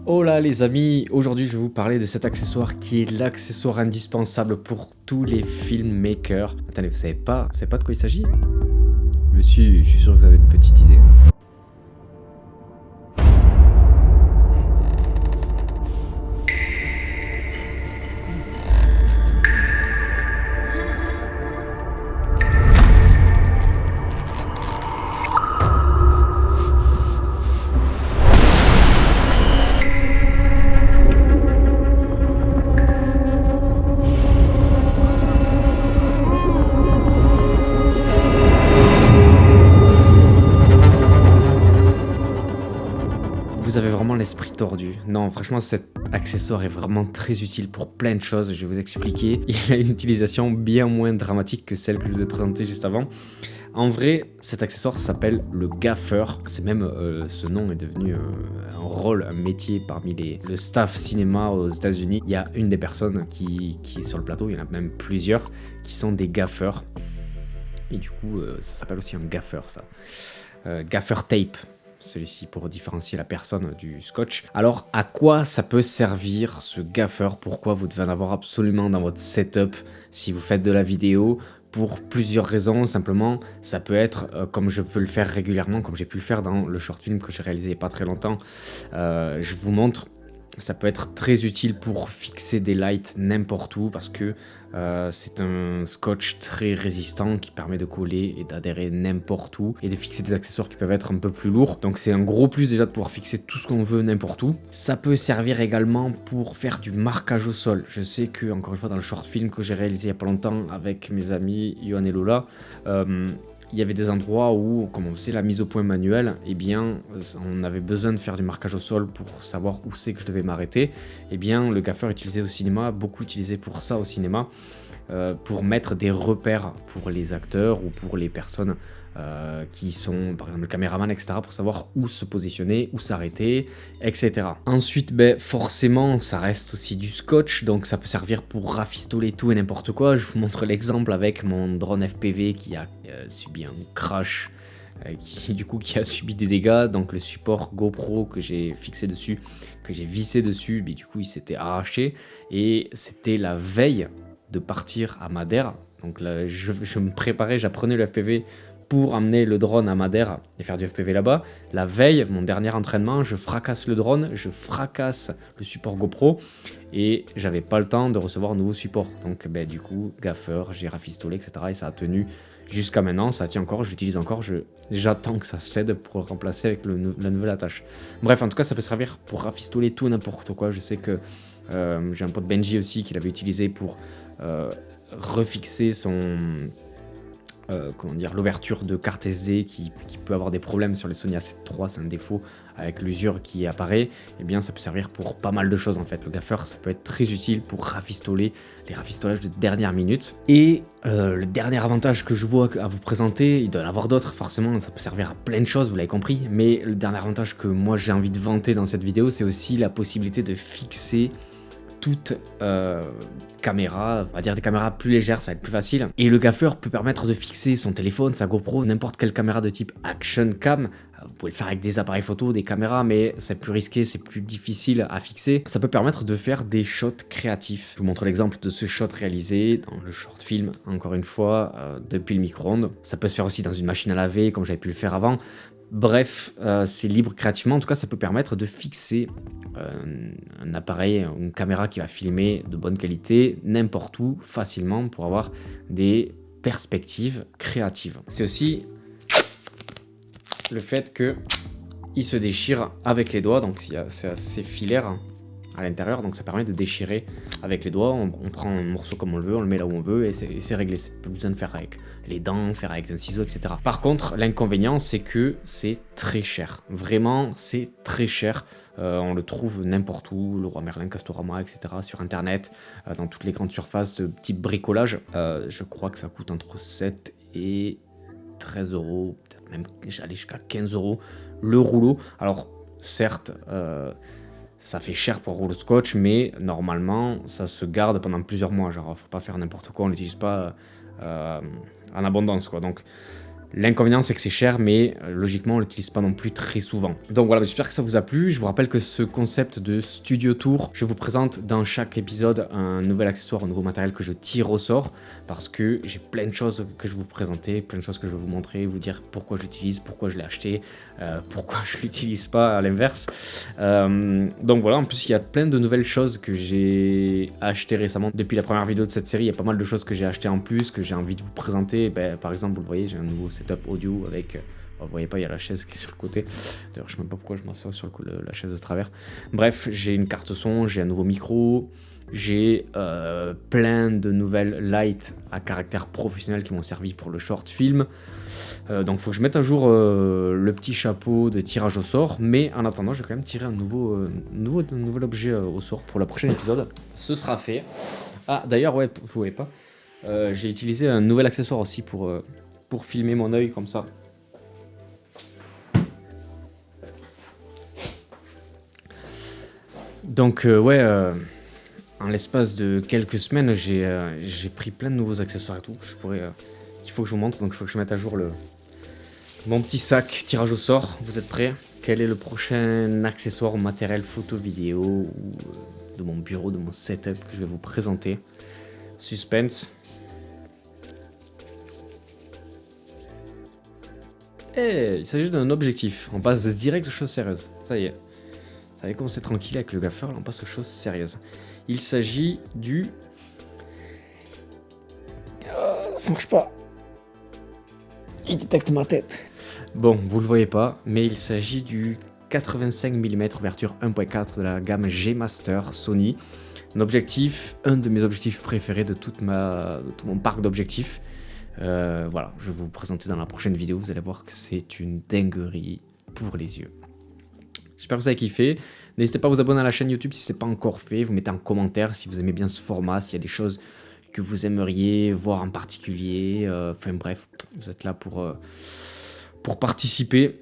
Hola les amis, aujourd'hui je vais vous parler de cet accessoire qui est l'accessoire indispensable pour tous les filmmakers. Attendez, vous savez pas de quoi il s'agit? Mais si, je suis sûr que vous avez une petite idée. Vous avez vraiment l'esprit tordu. Non, franchement, cet accessoire est vraiment très utile pour plein de choses. Je vais vous expliquer. Il a une utilisation bien moins dramatique que celle que je vous ai présentée juste avant. En vrai, cet accessoire s'appelle le gaffeur. C'est même, ce nom est devenu un rôle, un métier parmi le staff cinéma aux États-Unis. Il y a une des personnes qui est sur le plateau, il y en a même plusieurs, qui sont des gaffeurs. Et du coup, ça s'appelle aussi un gaffeur, ça. Gaffer tape, celui-ci pour différencier la personne du scotch. Alors, à quoi ça peut servir ce gaffeur? Pourquoi vous devez en avoir absolument dans votre setup si vous faites de la vidéo? Pour plusieurs raisons, simplement, ça peut être, comme je peux le faire régulièrement, comme j'ai pu le faire dans le short film que j'ai réalisé il n'y a pas très longtemps, je vous montre. Ça peut être très utile pour fixer des lights n'importe où parce que c'est un scotch très résistant qui permet de coller et d'adhérer n'importe où et de fixer des accessoires qui peuvent être un peu plus lourds. Donc c'est un gros plus déjà de pouvoir fixer tout ce qu'on veut n'importe où. Ça peut servir également pour faire du marquage au sol. Je sais que, encore une fois, dans le short film que j'ai réalisé il n'y a pas longtemps avec mes amis Yohan et Lola, il y avait des endroits où, comme on faisait la mise au point manuelle, eh bien, on avait besoin de faire du marquage au sol pour savoir où c'est que je devais m'arrêter. Eh bien, le gaffeur utilisé au cinéma, beaucoup utilisé pour ça au cinéma, pour mettre des repères pour les acteurs ou pour les personnes qui sont, par exemple, le caméraman, etc., pour savoir où se positionner, où s'arrêter, etc. Ensuite, forcément, ça reste aussi du scotch, donc ça peut servir pour rafistoler tout et n'importe quoi. Je vous montre l'exemple avec mon drone FPV qui a subi un crash, qui a subi des dégâts. Donc le support GoPro que j'ai fixé dessus, que j'ai vissé dessus, du coup il s'était arraché et c'était la veille de partir à Madère. Donc là, je me préparais, j'apprenais le FPV pour amener le drone à Madère et faire du FPV là-bas. La veille, mon dernier entraînement, je fracasse le drone, je fracasse le support GoPro et j'avais pas le temps de recevoir un nouveau support. Donc du coup, gaffeur, j'ai rafistolé, etc. Et ça a tenu jusqu'à maintenant, ça tient encore, j'utilise encore, j'attends que ça cède pour le remplacer avec la nouvelle attache. Bref, en tout cas, ça peut servir pour rafistoler tout n'importe quoi. Je sais que j'ai un pote Benji aussi qui l'avait utilisé pour refixer son... l'ouverture de carte SD qui peut avoir des problèmes sur les Sony A7 III, c'est un défaut avec l'usure qui apparaît. Eh bien ça peut servir pour pas mal de choses en fait. Le gaffeur, ça peut être très utile pour rafistoler, les rafistolages de dernière minute. Et le dernier avantage que je vois à vous présenter, il doit y en avoir d'autres forcément, ça peut servir à plein de choses, vous l'avez compris, mais le dernier avantage que moi j'ai envie de vanter dans cette vidéo, c'est aussi la possibilité de fixer toute caméra, on va dire des caméras plus légères, ça va être plus facile. Et le gaffeur peut permettre de fixer son téléphone, sa GoPro, n'importe quelle caméra de type action cam. Vous pouvez le faire avec des appareils photo, des caméras, mais c'est plus risqué, c'est plus difficile à fixer. Ça peut permettre de faire des shots créatifs. Je vous montre l'exemple de ce shot réalisé dans le short film, encore une fois, depuis le micro-ondes. Ça peut se faire aussi dans une machine à laver, comme j'avais pu le faire avant. Bref, c'est libre créativement. En tout cas, ça peut permettre de fixer un appareil, une caméra qui va filmer de bonne qualité n'importe où, facilement, pour avoir des perspectives créatives. C'est aussi le fait que il se déchire avec les doigts, donc c'est assez filaire à l'intérieur, donc ça permet de déchirer avec les doigts. On prend un morceau comme on le veut, on le met là où on veut et c'est réglé. C'est pas besoin de faire avec les dents, faire avec un ciseau, etc. Par contre, l'inconvénient, c'est que c'est très cher. Vraiment, c'est très cher. On le trouve n'importe où, Leroy Merlin, Castorama, etc. sur internet, dans toutes les grandes surfaces de type bricolage. Je crois que ça coûte entre 7 et 13 euros, peut-être même j'allais jusqu'à 15 euros le rouleau. Alors, certes, ça fait cher pour un rouleau de scotch, mais normalement, ça se garde pendant plusieurs mois. Genre, faut pas faire n'importe quoi, on l'utilise pas en abondance, quoi. Donc, L'inconvénient, c'est que c'est cher, mais logiquement, on l'utilise pas non plus très souvent. Donc voilà, j'espère que ça vous a plu. Je vous rappelle que ce concept de studio tour, je vous présente dans chaque épisode un nouvel accessoire, un nouveau matériel que je tire au sort, parce que j'ai plein de choses que je vais vous présenter, plein de choses que je vais vous montrer, vous dire pourquoi j'utilise, pourquoi je l'ai acheté, pourquoi je l'utilise pas à l'inverse. Donc voilà, en plus il y a plein de nouvelles choses que j'ai achetées récemment. Depuis la première vidéo de cette série, il y a pas mal de choses que j'ai achetées en plus, que j'ai envie de vous présenter. Par exemple, vous le voyez, j'ai un nouveau setup audio avec... vous voyez pas, il y a la chaise qui est sur le côté. D'ailleurs, je sais même pas pourquoi je m'assois sur la chaise de travers. Bref, j'ai une carte son, j'ai un nouveau micro, j'ai plein de nouvelles lights à caractère professionnel qui m'ont servi pour le short film. Donc, il faut que je mette à jour le petit chapeau de tirage au sort. Mais en attendant, je vais quand même tirer un nouvel objet au sort pour le prochain épisode. Ce sera fait. Ah, d'ailleurs, ouais, vous voyez pas. J'ai utilisé un nouvel accessoire aussi pour filmer mon œil comme ça. Donc en l'espace de quelques semaines, j'ai pris plein de nouveaux accessoires et tout. Il faut que je vous montre, donc il faut que je mette à jour mon petit sac tirage au sort. Vous êtes prêts? Quel est le prochain accessoire ou matériel photo vidéo ou de mon bureau, de mon setup que je vais vous présenter? Suspense. Et il s'agit d'un objectif. On passe direct aux choses sérieuses. Ça y est. Vous savez comment c'est tranquille avec le gaffeur, là on passe aux choses sérieuses. Il s'agit du... ça marche pas. Il détecte ma tête. Bon, vous le voyez pas, mais il s'agit du 85 mm ouverture 1.4 de la gamme G Master Sony. Un de mes objectifs préférés de tout mon parc d'objectifs. Voilà, je vais vous présenter dans la prochaine vidéo. Vous allez voir que c'est une dinguerie pour les yeux. J'espère que vous avez kiffé. N'hésitez pas à vous abonner à la chaîne YouTube si ce n'est pas encore fait. Vous mettez en commentaire si vous aimez bien ce format, s'il y a des choses que vous aimeriez voir en particulier. Enfin bref, vous êtes là pour participer.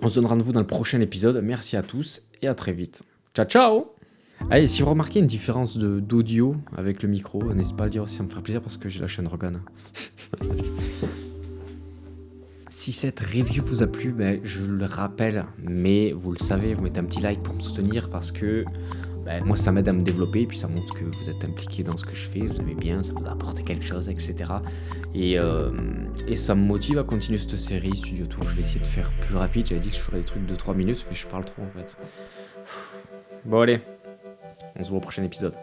On se donne rendez-vous dans le prochain épisode. Merci à tous et à très vite. Ciao, ciao! Allez, si vous remarquez une différence d'audio avec le micro, n'hésitez pas à le dire aussi, ça me ferait plaisir parce que j'ai la chaîne Rogan. Si cette review vous a plu, je le rappelle, mais vous le savez, vous mettez un petit like pour me soutenir parce que moi ça m'aide à me développer et puis ça montre que vous êtes impliqué dans ce que je fais, vous aimez bien, ça vous a apporté quelque chose, etc. Et ça me motive à continuer cette série Studio Tour. Je vais essayer de faire plus rapide, j'avais dit que je ferais des trucs de 3 minutes, mais je parle trop en fait. Bon allez, on se voit au prochain épisode.